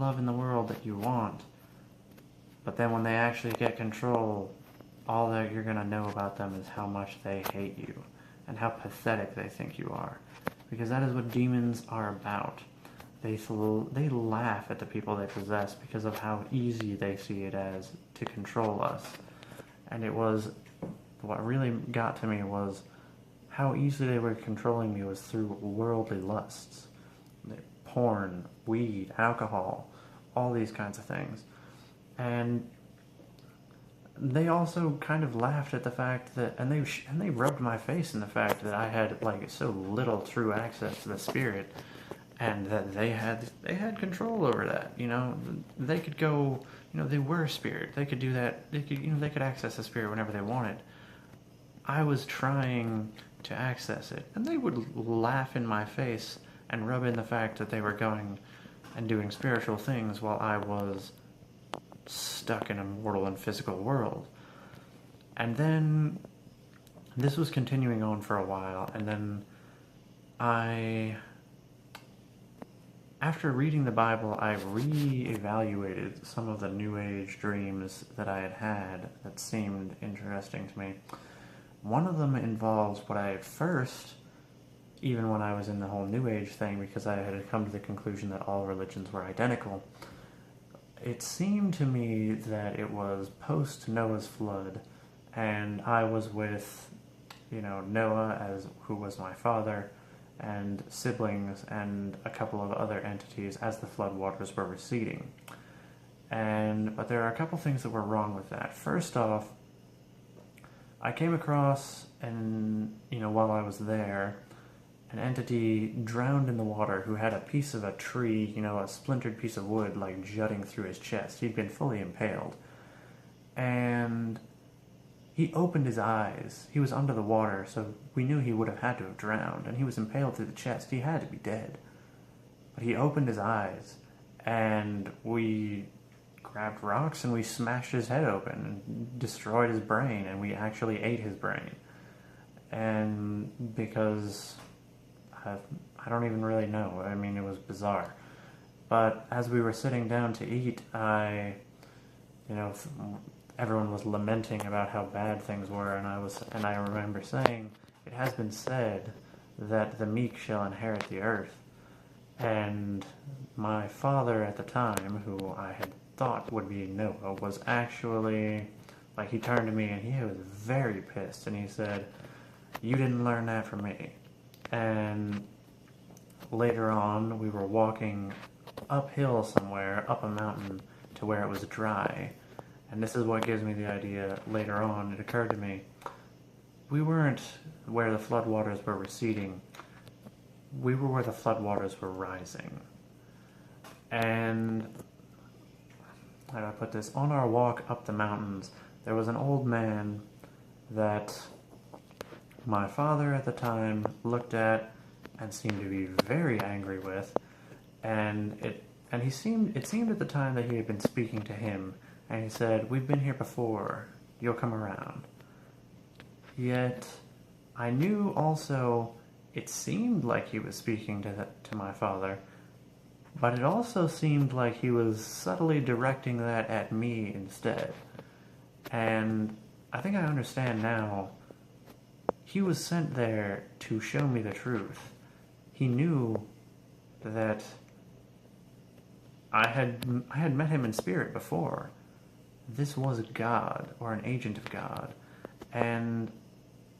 love in the world that you want, but then when they actually get control, all that you're going to know about them is how much they hate you and how pathetic they think you are. Because that is what demons are about. They laugh at the people they possess because of how easy they see it as to control us. And what really got to me was how easily they were controlling me was through worldly lusts. Porn, weed, alcohol, all these kinds of things. And they also kind of laughed at the fact that, and they rubbed my face in the fact that I had like so little true access to the spirit, and that they had control over that. You know, they could go. You know, they were a spirit. They could do that. They could access the spirit whenever they wanted. I was trying to access it, and they would laugh in my face and rub in the fact that they were going and doing spiritual things while I was stuck in a mortal and physical world. And then this was continuing on for a while, and then after reading the Bible, I re-evaluated some of the New Age dreams that I had had that seemed interesting to me. One of them involves what I at first, even when I was in the whole New Age thing, because I had come to the conclusion that all religions were identical, it seemed to me that it was post-Noah's flood, and I was with, Noah, who was my father, and siblings, and a couple of other entities as the floodwaters were receding. But there are a couple things that were wrong with that. First off, I came across, while I was there, an entity drowned in the water who had a piece of a tree, a splintered piece of wood, like jutting through his chest. He'd been fully impaled. And he opened his eyes. He was under the water, so we knew he would have had to have drowned. And he was impaled through the chest. He had to be dead. But he opened his eyes, and we grabbed rocks and we smashed his head open and destroyed his brain, and we actually ate his brain. And because I don't even really know. I mean, it was bizarre. But as we were sitting down to eat, everyone was lamenting about how bad things were, and I remember saying, it has been said that the meek shall inherit the earth. And my father at the time, who I had thought would be Noah, was actually, he turned to me and he was very pissed, and he said, "You didn't learn that from me." And later on, we were walking uphill somewhere, up a mountain, to where it was dry. And this is what gives me the idea later on. It occurred to me, we weren't where the floodwaters were receding. We were where the floodwaters were rising. And, how do I put this? On our walk up the mountains, there was an old man that my father at the time looked at and seemed to be very angry with, it seemed at the time that he had been speaking to him, and he said, "We've been here before, you'll come around." Yet I knew also it seemed like he was speaking to my father, but it also seemed like he was subtly directing that at me instead. And I think I understand now. He was sent there to show me the truth. He knew that I had met him in spirit before. This was God, or an agent of God. And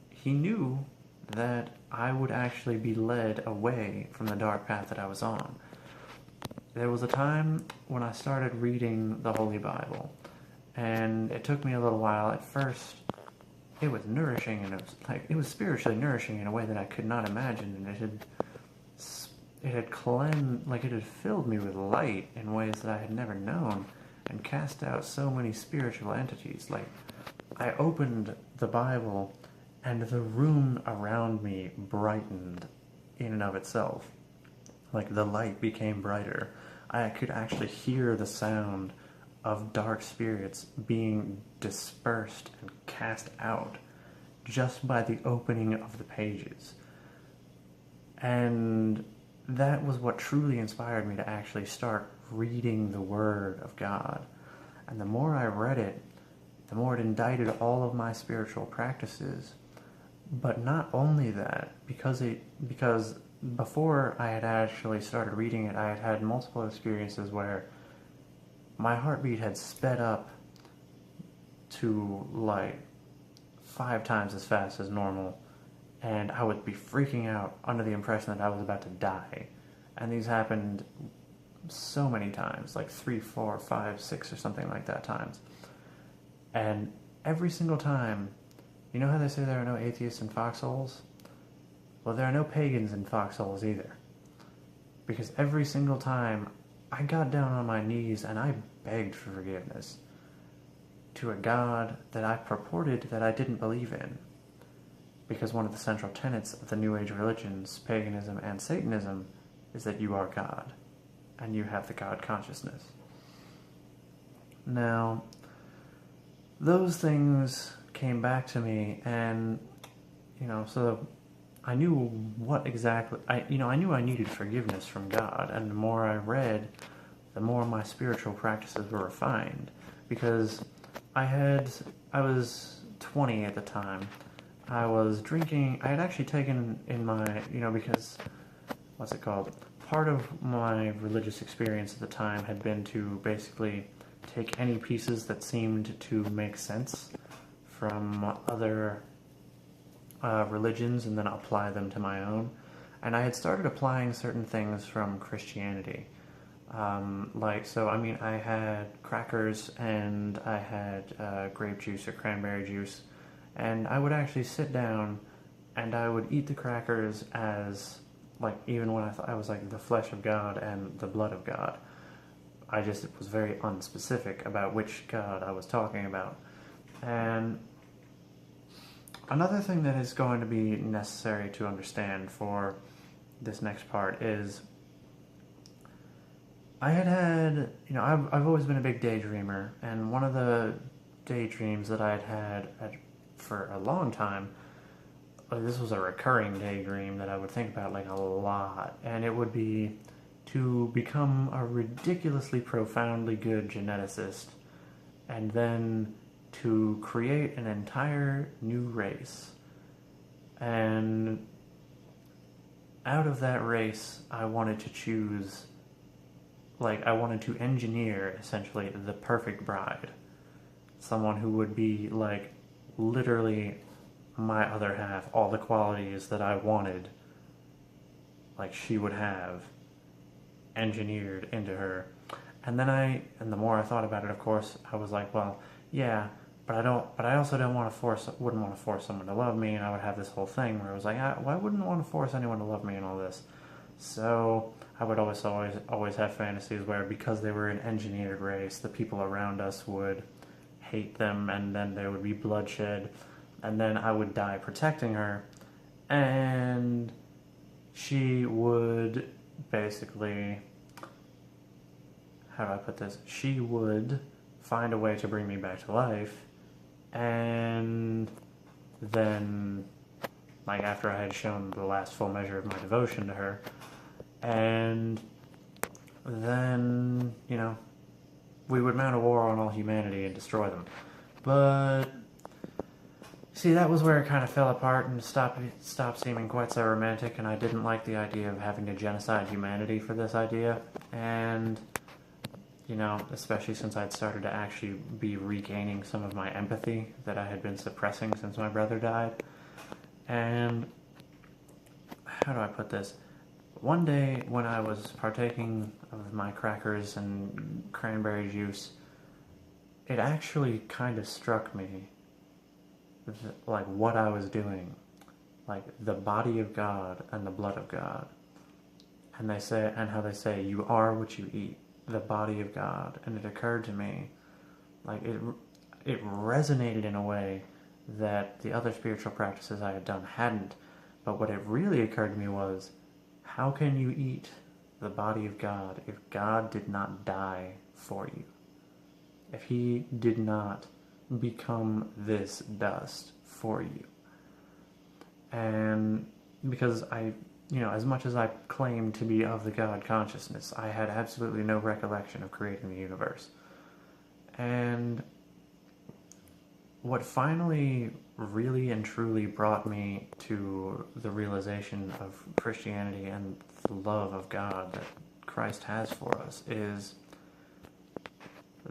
he knew that I would actually be led away from the dark path that I was on. There was a time when I started reading the Holy Bible, and it took me a little while. At first, it was nourishing, and it was spiritually nourishing in a way that I could not imagine, and it had filled me with light in ways that I had never known, and cast out so many spiritual entities. I opened the Bible, and the room around me brightened in and of itself. The light became brighter. I could actually hear the sound of dark spirits being dispersed and cast out just by the opening of the pages. And that was what truly inspired me to actually start reading the Word of God. And the more I read it, the more it indicted all of my spiritual practices. But not only that, because before I had actually started reading it, I had had multiple experiences where my heartbeat had sped up to like 5 times as fast as normal, and I would be freaking out under the impression that I was about to die. And these happened so many times, like 3, 4, 5, 6 or something like that times. And every single time, you know how they say there are no atheists in foxholes? Well, there are no pagans in foxholes either. Because every single time, I got down on my knees and I begged for forgiveness to a God that I purported that I didn't believe in. Because one of the central tenets of the New Age religions, paganism and Satanism, is that you are God, and you have the God consciousness. Now, those things came back to me, and, so I knew what exactly, I knew I needed forgiveness from God, and the more I read, the more my spiritual practices were refined, because I was 20 at the time. I was drinking, I had actually taken in my, because, what's it called? Part of my religious experience at the time had been to basically take any pieces that seemed to make sense from other religions and then apply them to my own. And I had started applying certain things from Christianity. I had crackers and I had grape juice or cranberry juice, and I would actually sit down and I would eat the crackers as, even when I thought I was the flesh of God and the blood of God. I just was very unspecific about which God I was talking about. And another thing that is going to be necessary to understand for this next part is I've always been a big daydreamer, and one of the daydreams that I had for a long time, this was a recurring daydream that I would think about a lot, and it would be to become a ridiculously profoundly good geneticist, and then to create an entire new race. And out of that race, I wanted to choose, I wanted to engineer, essentially, the perfect bride. Someone who would be, literally my other half, all the qualities that I wanted, she would have engineered into her. And the more I thought about it, of course, I was like, well, yeah, but I also wouldn't want to force someone to love me, and I would have this whole thing where I was like, I wouldn't want to force anyone to love me and all this. So I would always have fantasies where, because they were an engineered race, the people around us would hate them, and then there would be bloodshed, and then I would die protecting her, and she would basically, how do I put this? She would find a way to bring me back to life, and then, after I had shown the last full measure of my devotion to her, and then, we would mount a war on all humanity and destroy them. But see, that was where it kind of fell apart and stopped seeming quite so romantic, and I didn't like the idea of having to genocide humanity for this idea. And, especially since I'd started to actually be regaining some of my empathy that I had been suppressing since my brother died. And how do I put this? One day when I was partaking of my crackers and cranberry juice, it actually kind of struck me what I was doing, the body of God and the blood of God. And how they say you are what you eat, the body of God. And it occurred to me, it resonated in a way that the other spiritual practices I had done hadn't. But what it really occurred to me was, how can you eat the body of God if God did not die for you? If he did not become this dust for you? And because as much as I claimed to be of the God consciousness, I had absolutely no recollection of creating the universe. And what finally really and truly brought me to the realization of Christianity and the love of God that Christ has for us is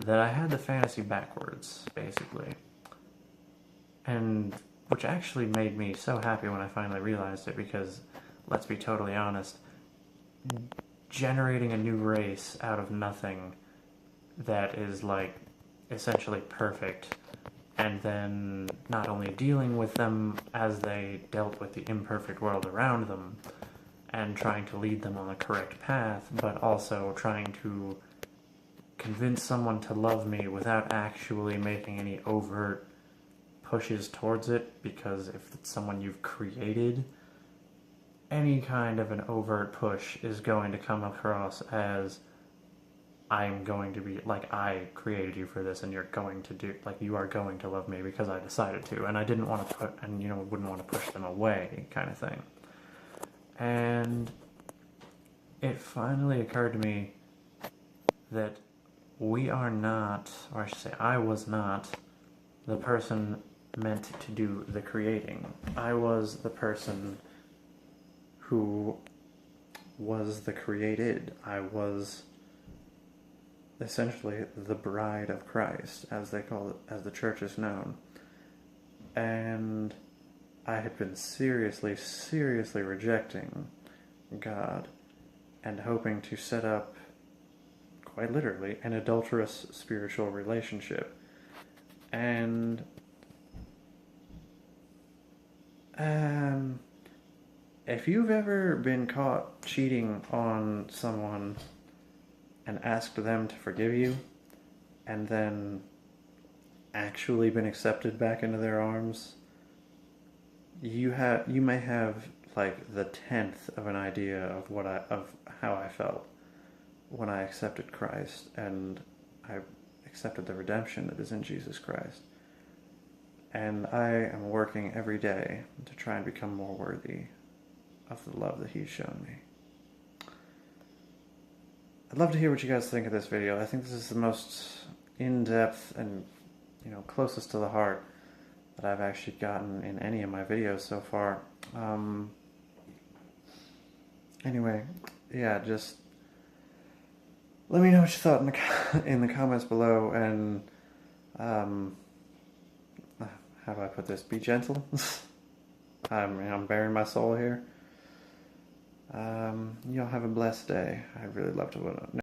that I had the fantasy backwards, basically. And which actually made me so happy when I finally realized it, because, let's be totally honest, generating a new race out of nothing that is, like, essentially perfect, and then not only dealing with them as they dealt with the imperfect world around them, and trying to lead them on the correct path, but also trying to convince someone to love me without actually making any overt pushes towards it, because if it's someone you've created, any kind of an overt push is going to come across as, I'm going to be, like, I created you for this and you're going to do, like, you are going to love me because I decided to, and I didn't want to put, and, wouldn't want to push them away, kind of thing. And it finally occurred to me that we are not, or I should say, I was not the person meant to do the creating. I was the person who was the created. I was essentially the bride of Christ, as they call it, as the church is known. And I had been seriously rejecting God and hoping to set up, quite literally, an adulterous spiritual relationship. And if you've ever been caught cheating on someone and asked them to forgive you, and then actually been accepted back into their arms, you may have, like, the 10th of an idea of how I felt when I accepted Christ, and I accepted the redemption that is in Jesus Christ. And I am working every day to try and become more worthy of the love that He's shown me. I'd love to hear what you guys think of this video. I think this is the most in-depth and, closest to the heart that I've actually gotten in any of my videos so far. Anyway, yeah, just let me know what you thought in the comments below, and how do I put this? Be gentle. I'm bearing my soul here. Y'all have a blessed day. I'd really love to know.